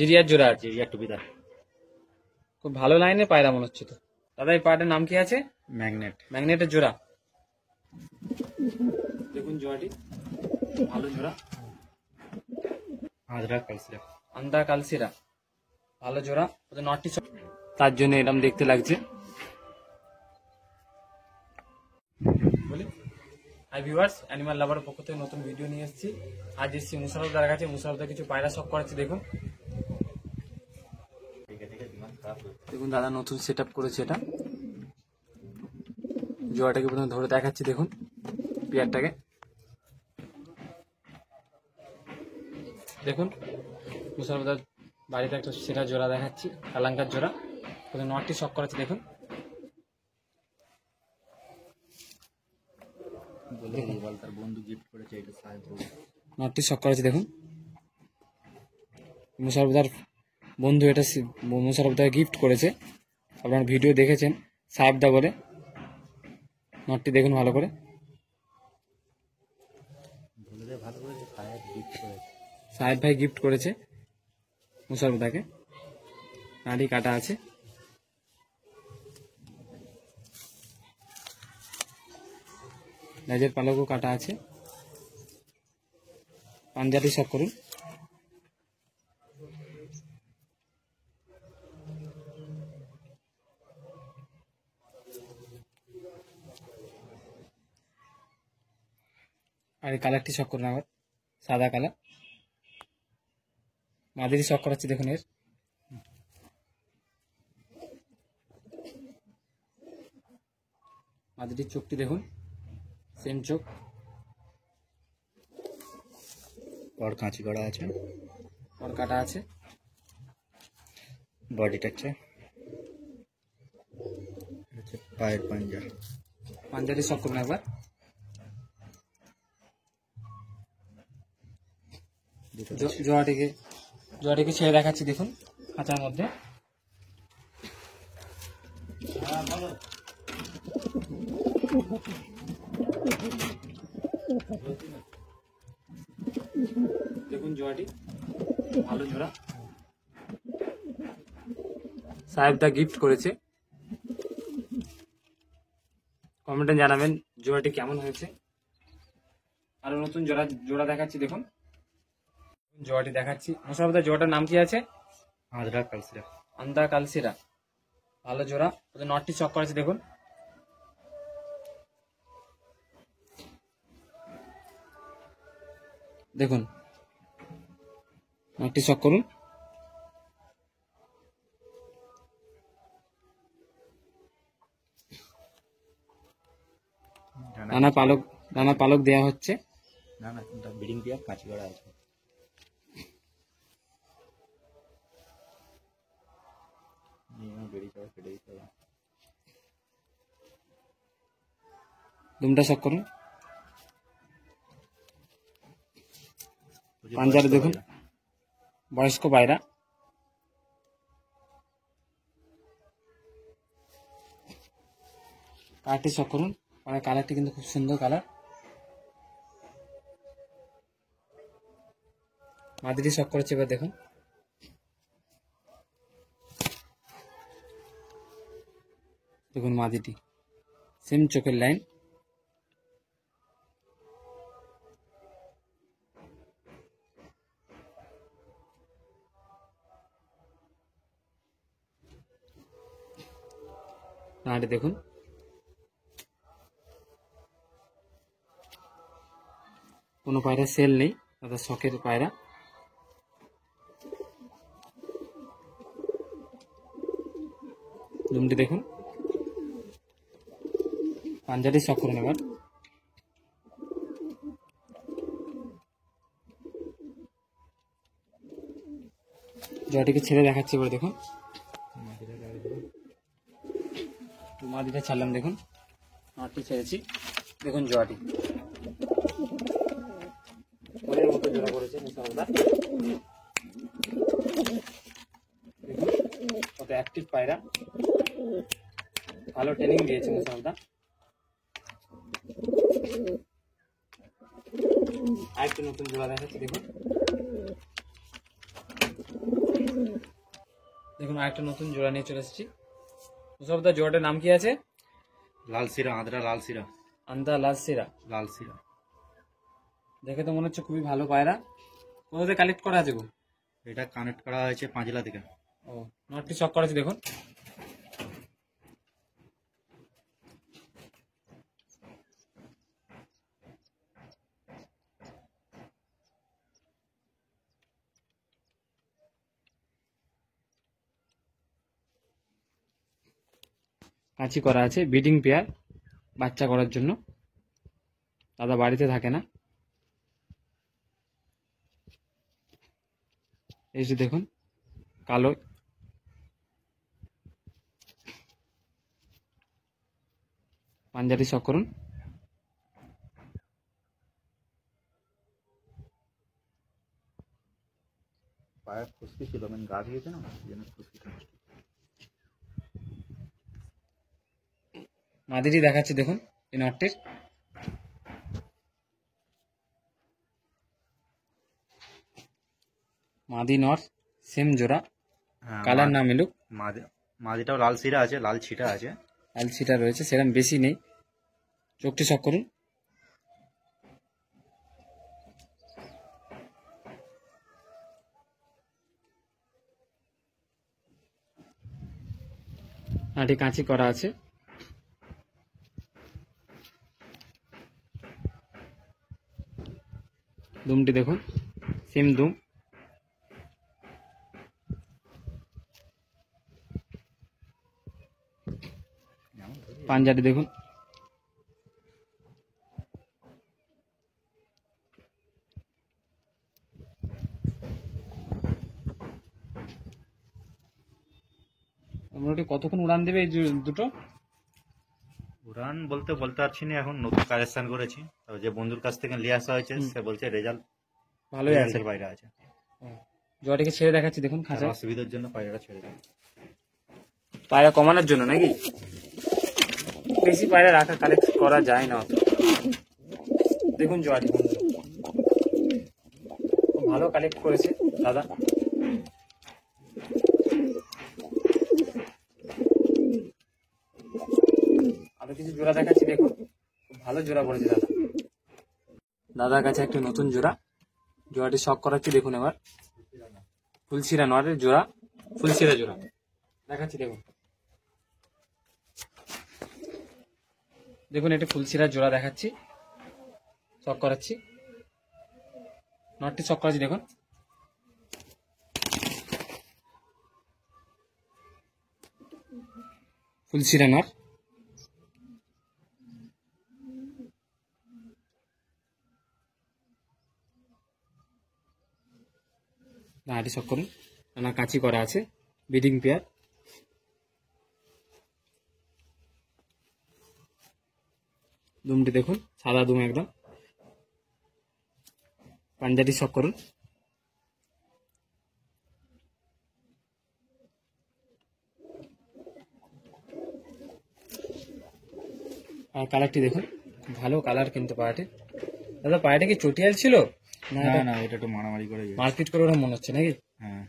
জিরিয়ার জোড়া আছে, জিরিয়া টুপিদার। খুব ভালো লাইনে পায়রা মনে হচ্ছে তো। দাদা এই পায়রাটার নাম কি আছে? ম্যাগনেট। ম্যাগনেটের জোড়া। দেখুন জোড়াটি ভালো জোড়া, আন্ধ্রা কালসিরা। আন্দা কালসিরা, ভালো জোড়া। ওদের নটটি তার জন্য এরকম দেখতে লাগছে। বলি হাই ভিউয়ার্স, অ্যানিমাল লাভারের পক্ষ থেকে নতুন ভিডিও নিয়ে এসেছি। আজ এসেছি মুশারফদার কাছে। মুশারফদার কিছু পায়রা শখ করাচ্ছি। দেখুন দেখুন দাদা নতুন সেট আপ করেছে এটা। জোড়াটাকে প্রথমে ধরে দেখাচ্ছি। দেখুন পেয়ারটাকে দেখুন। মুশারফদার বাড়িতে একটা সেটা জোড়া দেখাচ্ছি, কালাঙ্কার জোড়া। প্রথমে নটটি শখ করাচ্ছি। দেখুন তার বন্ধু গিফট করেছে এটা সাহেব। নটটি শখ করেছে। দেখুন মুশারফদার বন্ধু এটা মুশারফদার গিফট করেছে। আপনার ভিডিও দেখেছেন সাহেবদা বলে। নটটি দেখুন ভালো করে। ভালো করেছে, সাহেব গিফট করেছে। সাহেব ভাই গিফট করেছে মুশারফদাকে। নাড়ি কাটা আছে। লেজের পালকও কাটা আছে। পাঞ্জাবি শখ করুন। আর এই কালারটি শখ করুন আবার, সাদা কালার। মাদিরি শখ করাচ্ছি। দেখুন এর মাদিরির চোখটি দেখুন, সেম চোখ। পর কাঁচি করা আছে, পর কাটা আছে। বডিটা হচ্ছে পায়ের পাঞ্জা। পাঞ্জাবি শখ করুন একবার। জোয়াটিকে ছেড়ে দেখাচ্ছি। দেখুন খাঁচার মধ্যে। দেখুন জোয়াটি ভালো জোড়া, সাহেবদা গিফট করেছে। কমেন্টে জানাবেন জোড়াটি কেমন হয়েছে। আরো নতুন জোড়া দেখাচ্ছি। দেখুন জোড়াটি দেখাচ্ছি। মুশারফদার জোড়াটার নাম কি আছে? আন্ধ্রা কালসিরা। আন্দা কালসিরা, ভালো জোড়া। ওদের নটটি চক করেছে। দেখুন দেখুন নটটি চক করুন। নানা পালক দেওয়া হচ্ছে। না না, ব্রিডিং পেয়ার কাঁচি করা আছে। দুমটা শক করুন। পাঞ্জারে দেখুন বয়স্ক পায়রা। কালারটি শক করুন। কালারটি কিন্তু খুব সুন্দর কালার। মাদিটি শক করেছে। এবার দেখুন দেখুন মাদিটি সেম চোখের লাইন। নাড়ি দেখুন। কোনো পায়রা সেল নেই, দাদা শখের পায়রা। জুমটি দেখুন। পাঞ্জাবি শখ করুন এবার। জয়টিকে ছেড়ে দেখাচ্ছি এবার। দেখুন মাদিটা ছাড়লাম। দেখুন নটটি ছেড়েছি। দেখুন জয়টি মনের মতো জোড়া করেছে মুশারফদার। দেখুন কত অ্যাক্টিভ পায়রা, ভালো ট্রেনিং দিয়েছে মুশারফদার। আরেকটি নতুন জোড়া দেখাচ্ছি। দেখুন দেখুন আরেকটা নতুন জোড়া নিয়ে চলে এসেছি। মুসাফরদা জোড়াটার নাম কি আছে? লাল সিরা, আদ্রা লাল সিরা। আন্দা লাল সিরা। লাল সিরা। দেখে তো মনে হচ্ছে খুবই ভালো পায়রা। কোথাতে কালেক্ট করা আছে গো? এটা কানেক্ট করা হয়েছে পাঁচলা থেকে। ও, নটটি শক করা আছে দেখুন। কাঁচি করা আছে, ব্রিডিং পেয়ার, বাচ্চা করার জন্য। দাদা বাড়িতে থাকে না। এই যে দেখুন কালো, পাঞ্জাবি শক করুন। পায়ের খুশকি ছিল, মানে গা দিয়েছে না, যেন খুশকি। মাদিটি দেখাচ্ছি দেখুন এই নটটির। মাদি নর সেম জোড়া, কালার না মিলুক। মাদিটাও লাল সিরা আছে, লাল ছিটা আছে। লাল ছিটা রয়েছে, সেরকম বেশি নেই। চোখটি শক করুন। নাটি কাঁচি করা আছে। দুমটি দেখুন সেম দুম। পাঞ্জাটি দেখুন। মোটামুটি কতক্ষণ উড়ান দেবে এই দুটো? উড়ান বলতে পারছি না, এখন নতুন কালেকশন করেছি। তো যে বন্ধুর কাছ থেকে নিয়ে আসা হয়েছে সে বলছে রেজাল্ট ভালোই আছে, বাইরে আছে। জোয়াটিকে ছেড়ে দেখাচ্ছি দেখুন খাঁচা। অসুবিধার জন্য পায়রাটা ছেড়ে দেয়। পায়রা কমানোর জন্য নাকি? বেশি পায়রা রাখা কালেক্ট করা যায় না অত। দেখুন জোয়াটি ভালো কালেক্ট করেছে দাদা। আরো কিছু জোড়া দেখাচ্ছি দেখুন, খুব ভালো জোড়া পড়েছে দাদা। দাদার কাছে একটা নতুন জোড়া, জোড়াটি শক করাচ্ছি দেখুন। এবার ফুলশিরা নরের জোড়া, ফুলশিরা জোড়া দেখাচ্ছি দেখুন। দেখুন এটা ফুলশিরা জোড়া দেখাচ্ছি, শক করাচ্ছি। নটটি শক করাচ্ছি দেখুন। ফুলশিরা নর। নাটি শক করুন। না কাঁচি করা আছে, ব্রিডিং পেয়ার। দুমটি দেখুন সাদা দুম একদম। পাঞ্জাটি শক করুন। আর কালারটি দেখুন, খুব ভালো কালার কিন্তু পায়াটি। দাদা পায়াটা কি চটিয়াল ছিল না? না, এটা একটু মারামারি করে মারপিট করে ওরা মনে হচ্ছে নাকি? হ্যাঁ।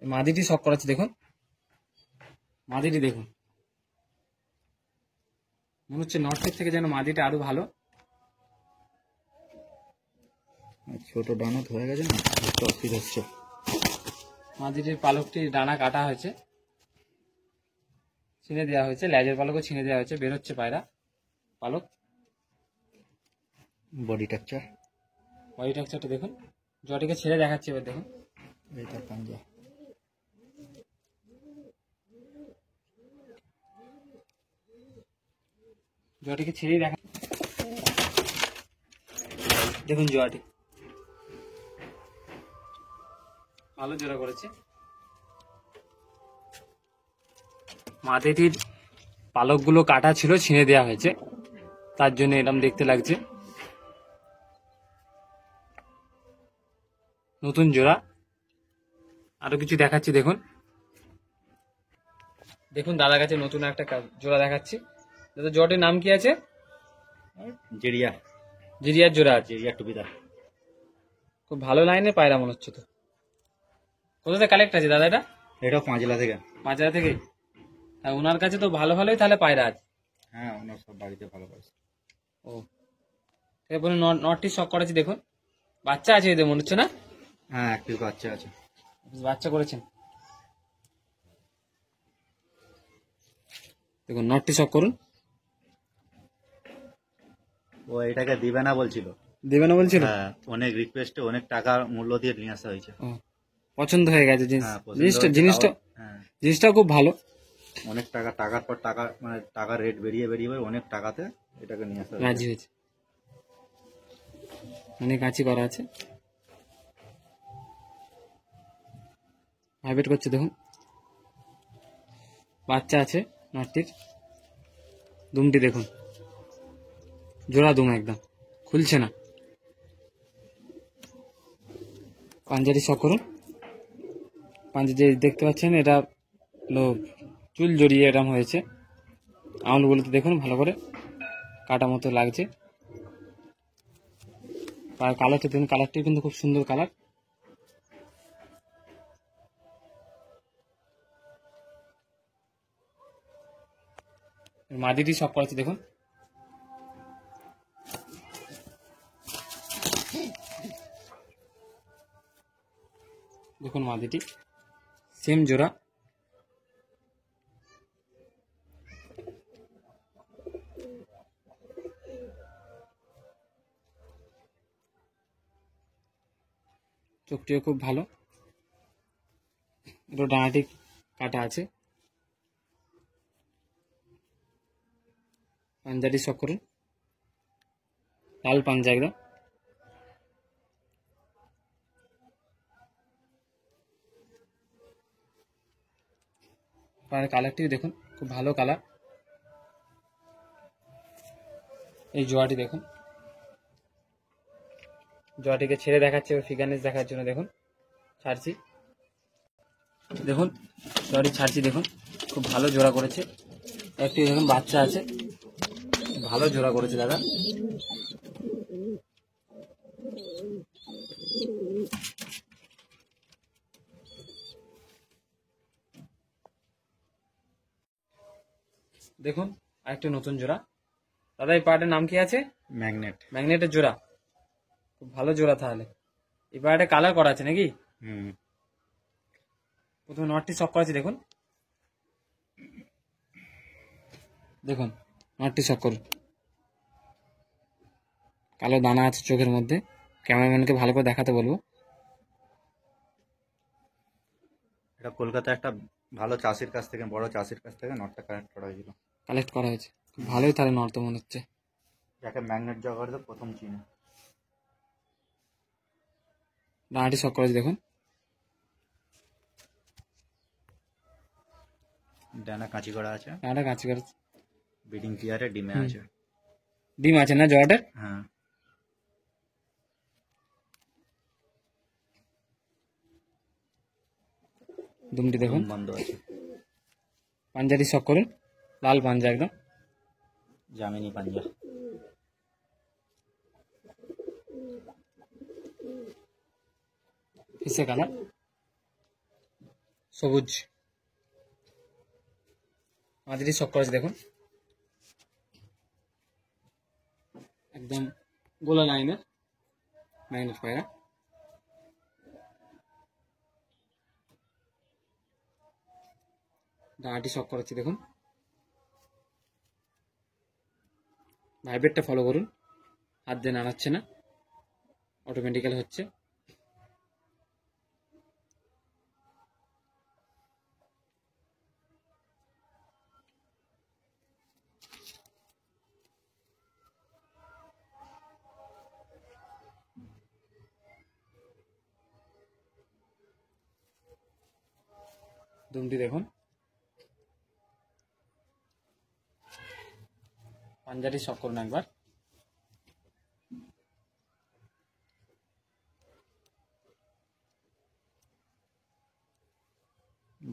মাদিটি শক করাচ্ছে দেখুন। মাদিটি দেখুন, মনে হচ্ছে নর্থের থেকে যেন মাদিটা আরো ভালো। ছোট ডানত হয়ে গেছে না, একটু অসুবিধা হচ্ছে। মাদিটির পালকটি ডানা কাটা হয়েছে, ছিঁড়ে দেওয়া হয়েছে, লেজের পালকও ছিঁড়ে দেওয়া হয়েছে, বেরোচ্ছে পায়রা পালক। বডি টেক্সচার, বডি টেক্সচারটা দেখুন। জটিকে ছেড়ে দেখাচ্ছি এবার দেখুন। এই তার পাঞ্জা। জটিকে ছেড়েই দেখা দেখুন। জোয়াটি ভালো জোড়া করেছে। মাটিটির পালকগুলো কাটা ছিল, ছিঁড়ে দেওয়া হয়েছে, তার জন্য এরকম দেখতে লাগছে। নতুন জোড়া। আরো কিছু দেখাচ্ছি দেখুন। দেখুন দাদার কাছে নতুন একটা জোড়া দেখাচ্ছি। দাদা জোড়াটির নাম কি আছে? জেরিয়া। জিরিয়ার জোড়া আছে। জেরিয়া টুপিদার। খুব ভালো লাইনে পায়রা মনে হচ্ছে তো। কোথা থেকে কালেক্ট আছে দাদা এটা? এটাও পাঁচলা থেকে। মাজারা থেকে। হ্যাঁ, ওনার কাছে তো ভালো ভালোই তাহলে পায়রা আছে। হ্যাঁ, ওনার সব বাড়িতে ভালো পাইছে। ও, এরপরে নটটি শখ করেছি দেখুন, বাচ্চা আছে এদের মনে হচ্ছে না? হ্যাঁ, একটু বাচ্চা আছে। বাচ্চা করেছেন দেখুন, নটটি শখ করুন। ও এটাকে দিবে না বলছিল। দেবে না বলছিল? হ্যাঁ, অনেক রিকোয়েস্টে অনেক টাকা মূল্য দিয়ে নিয়ে আসা হয়েছে। ও, পছন্দ হয়ে গেছে হ্যাঁ, পছন্দ জিনিসটা হয়েছে, জিনিসটা হ্যাঁ, জিনিসটা খুব ভালো। অনেক টাকা, টাকার পর টাকা, মানে টাকার রেট বেরিয়ে অনেক টাকাতে এটাকে নিয়ে আসা হয়েছে। রাজি হয়েছে, অনেক কাঁচি করা আছে, ভাইব্রেট করছে দেখুন, বাচ্চা আছে নটটির। দুমটি দেখুন, জোড়া দুম, একদম খুলছে না। পাঞ্জারি শখ করুন। পাঞ্জা যে দেখতে পাচ্ছেন, এটা হলো চুল জড়িয়ে এরম হয়েছে। আঙুলগুলোতে দেখুন ভালো করে কাটা মতো লাগছে। আর কালারটা দেখুন, কালারটি কিন্তু খুব সুন্দর কালার। মাদিটি সব করেছে দেখুন, দেখুন মাদিটি সেম জোড়া। চোখটিও খুব ভালো, একটু ডানাটি কাটা আছে। পাঞ্জাটি শখ করুন, লাল পাঞ্জা একদম। কালারটিও দেখুন, খুব ভালো কালার। এই জোয়াটি দেখুন, জোয়াটিকে ছেড়ে দেখাচ্ছে ফিগারনেস দেখার জন্য। দেখুন ছাড়ছি, দেখুন জোয়াটি ছাড়ছি দেখুন, খুব ভালো জোড়া করেছে। একটি দেখুন বাচ্চা আছে, ভালো জোড়া করেছে দাদা। দেখুন আরেকটি নতুন জোড়া। দাদা এই পার্টের নাম কি আছে? ম্যাগনেট। ম্যাগনেটের জোড়া, খুব ভালো জোড়া। তাহলে এই পার্টে কালার করা আছে নাকি? হুম, প্রথমে নটটি শখ করা আছে দেখুন, দেখুন নটটি শখ করুন। কালো দানা আছে চোখের মধ্যে, ক্যামেরাম্যানকে ভালো করে দেখাতে বলবো। এটা কলকাতায় একটা ভালো চাষির কাছ থেকে, বড় চাষির কাছ থেকে নটটা কালেক্ট করা হয়েছিল। কালেক্ট করা হয়েছে, খুব ভালোই তাহলে নট তো মনে হচ্ছে। যাকে ম্যাগনেট জগতে প্রথম চিনি। দানাটি শখ করেছে দেখুন, ডানা কাঁচি করা আছে, দানাটা কাঁচি করেছে। ব্রিডিং ক্লিয়ারে ডিমে আছে। ডিম আছে না জোয়াটের? হ্যাঁ, দুমটি দেখুন, ডিম বন্ধ আছে। পাঞ্জাটি শখ করুন, লাল পাঞ্জা একদম। জামিনী পাঞ্জা। ফিসে কালার, সবুজ। মাঝারি শখ করেছে দেখুন, একদম গোলা লাইনের ম্যাগনেট পায়রা। ডানাটি শখ করেছি দেখুন, ভাইব্রেটটা ফলো করুন, হাত দিয়ে নাড়াচ্ছে না, অটোমেটিক্যাল হচ্ছে। দুমটি দেখুন, পাঞ্জাটি শখ করুন একবার।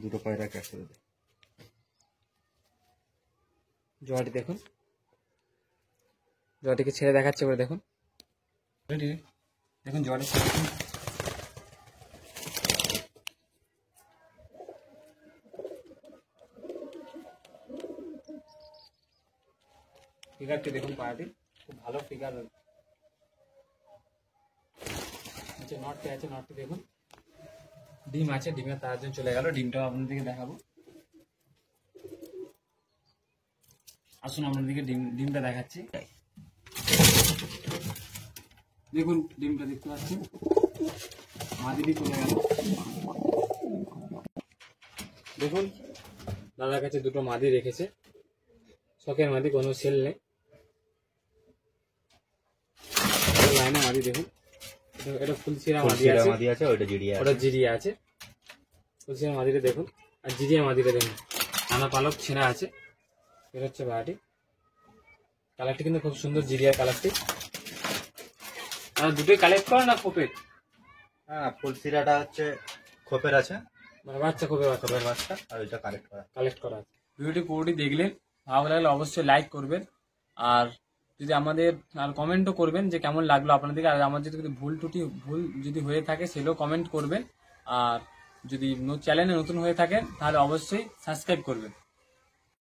দুটো পায়রা কাছে দেবে। জোয়াটি দেখুন, জোয়াটিকে ছেড়ে দেখাচ্ছে করে দেখুন, দেখুন জোয়াটি ফিগারটি দেখুন পাড়াটি খুব ভালো ফিগার। আচ্ছা নটটি আছে, নটটি দেখুন ডিম আছে, ডিমের তার জন্য চলে গেল, ডিমটাও আপনাদেরকে দেখাবো। আসুন আপনাদেরকে ডিমটা দেখাচ্ছি। দেখুন ডিমটা দেখতে পাচ্ছেন, মাদিটি চলে গেল। দেখুন দাদার কাছে দুটো মাদি রেখেছে, শখের মাদি, কোনো সেল নেই, লাইনে মাদি। দেখুন এটা ফুলছিরা মাদি আছে, মাদি আছে, ওইটা জিরিয়া ওটা জিরিয়া আছে। ফুলছিরা মাদিটা দেখুন, আর জিরিয়া মাদিটা দেখুন নানা পালক ছেঁড়া আছে। এটা হচ্ছে বাড়িটি, কালারটি কিন্তু খুব সুন্দর, জিরিয়ার কালারটি। আর দুটোই কালেক্ট করো না খোপের? হ্যাঁ, ফুলসিরাটা হচ্ছে খোপের আছে, মানে বাচ্চা খোপের বাচ্চা খোপের বাচ্চা, আর ওইটা কালেক্ট করা আছে। ভিডিওটি পুরোটি দেখলেন, ভালো লাগলে অবশ্যই লাইক করবেন, আর যদি আমাদের আর কমেন্টও করবেন যে কেমন লাগলো আপনাদেরকে। আর আমার যদি ভুল যদি হয়ে থাকে সেগুলো কমেন্ট করবেন। আর যদি চ্যানেলে নতুন হয়ে থাকেন তাহলে অবশ্যই সাবস্ক্রাইব করবেন।